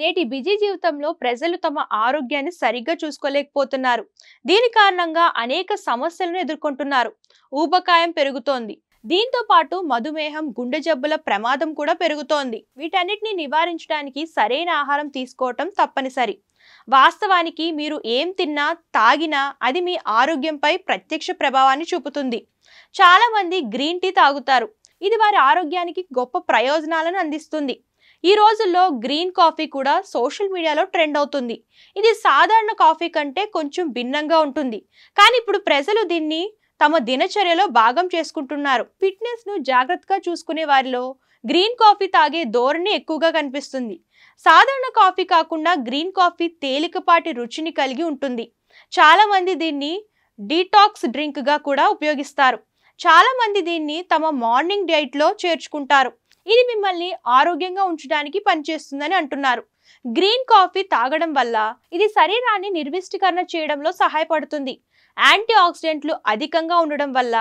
నేటి బిజీ జీవితంలో ప్రజలు తమ ఆరోగ్యాన్ని సరిగ్గా చూసుకోలేకపోతున్నారు. దీని కారణంగా అనేక సమస్యలను ఎదుర్కొంటున్నారు. ఊబకాయం పెరుగుతోంది. దీంతో పాటు మధుమేహం, గుండె జబ్బుల ప్రమాదం కూడా పెరుగుతోంది. వీటన్నిటిని నివారించడానికి సరైన ఆహారం తీసుకోవటం తప్పనిసరి. వాస్తవానికి మీరు ఏం తిన్నా, తాగినా అది మీ ఆరోగ్యంపై ప్రత్యక్ష ప్రభావాన్ని చూపుతుంది. చాలా మంది గ్రీన్ టీ తాగుతారు. ఇది వారి ఆరోగ్యానికి గొప్ప ప్రయోజనాలను అందిస్తుంది. ఈ రోజుల్లో గ్రీన్ కాఫీ కూడా సోషల్ మీడియాలో ట్రెండ్ అవుతుంది. ఇది సాధారణ కాఫీ కంటే కొంచెం భిన్నంగా ఉంటుంది. కానీ ఇప్పుడు ప్రజలు దీన్ని తమ దినచర్యలో భాగం చేసుకుంటున్నారు. ఫిట్నెస్ ను జాగ్రత్తగా చూసుకునే వారిలో గ్రీన్ కాఫీ తాగే ధోరణి ఎక్కువగా కనిపిస్తుంది. సాధారణ కాఫీ కాకుండా గ్రీన్ కాఫీ తేలికపాటి రుచిని కలిగి ఉంటుంది. చాలా మంది దీన్ని డీటాక్స్ డ్రింక్ గా కూడా ఉపయోగిస్తారు. చాలా మంది దీన్ని తమ మార్నింగ్ డైట్ లో చేర్చుకుంటారు. ఇది మిమ్మల్ని ఆరోగ్యంగా ఉంచడానికి పనిచేస్తుందని అంటున్నారు. గ్రీన్ కాఫీ తాగడం వల్ల ఇది శరీరాన్ని నిర్విష్టీకరణ చేయడంలో సహాయపడుతుంది. యాంటీ ఆక్సిడెంట్లు అధికంగా ఉండడం వల్ల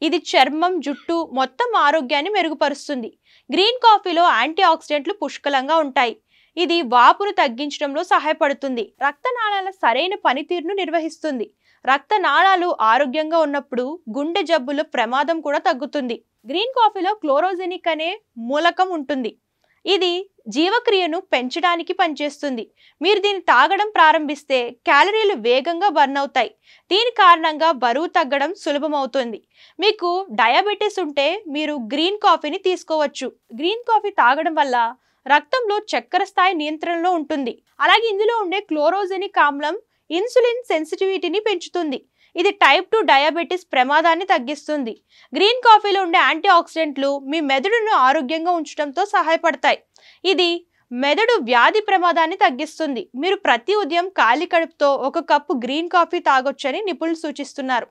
ఇది చర్మం, జుట్టు మొత్తం ఆరోగ్యాన్ని మెరుగుపరుస్తుంది. గ్రీన్ కాఫీలో యాంటీ ఆక్సిడెంట్లు పుష్కలంగా ఉంటాయి. ఇది వాపును తగ్గించడంలో సహాయపడుతుంది. రక్తనాళాల సరైన పనితీరును నిర్వహిస్తుంది. రక్తనాళాలు ఆరోగ్యంగా ఉన్నప్పుడు గుండె జబ్బుల ప్రమాదం కూడా తగ్గుతుంది. గ్రీన్ కాఫీలో క్లోరోజెనిక్ అనే మూలకం ఉంటుంది. ఇది జీవక్రియను పెంచడానికి పనిచేస్తుంది. మీరు దీన్ని తాగడం ప్రారంభిస్తే క్యాలరీలు వేగంగా బర్న్ అవుతాయి. దీని కారణంగా బరువు తగ్గడం సులభమవుతుంది. మీకు డయాబెటీస్ ఉంటే మీరు గ్రీన్ కాఫీని తీసుకోవచ్చు. గ్రీన్ కాఫీ తాగడం వల్ల రక్తంలో చక్కెర స్థాయి నియంత్రణలో ఉంటుంది. అలాగే ఇందులో ఉండే క్లోరోజెనిక్ ఆమ్లం ఇన్సులిన్ సెన్సిటివిటీని పెంచుతుంది. ఇది టైప్ 2 డయాబెటీస్ ప్రమాదాన్ని తగ్గిస్తుంది. గ్రీన్ కాఫీలో ఉండే యాంటీ ఆక్సిడెంట్లు మీ మెదడును ఆరోగ్యంగా ఉంచడంతో సహాయపడతాయి. ఇది మెదడు వ్యాధి ప్రమాదాన్ని తగ్గిస్తుంది. మీరు ప్రతి ఉదయం ఖాళీ కడుపుతో 1 కప్పు గ్రీన్ కాఫీ తాగొచ్చని నిపుణులు సూచిస్తున్నారు.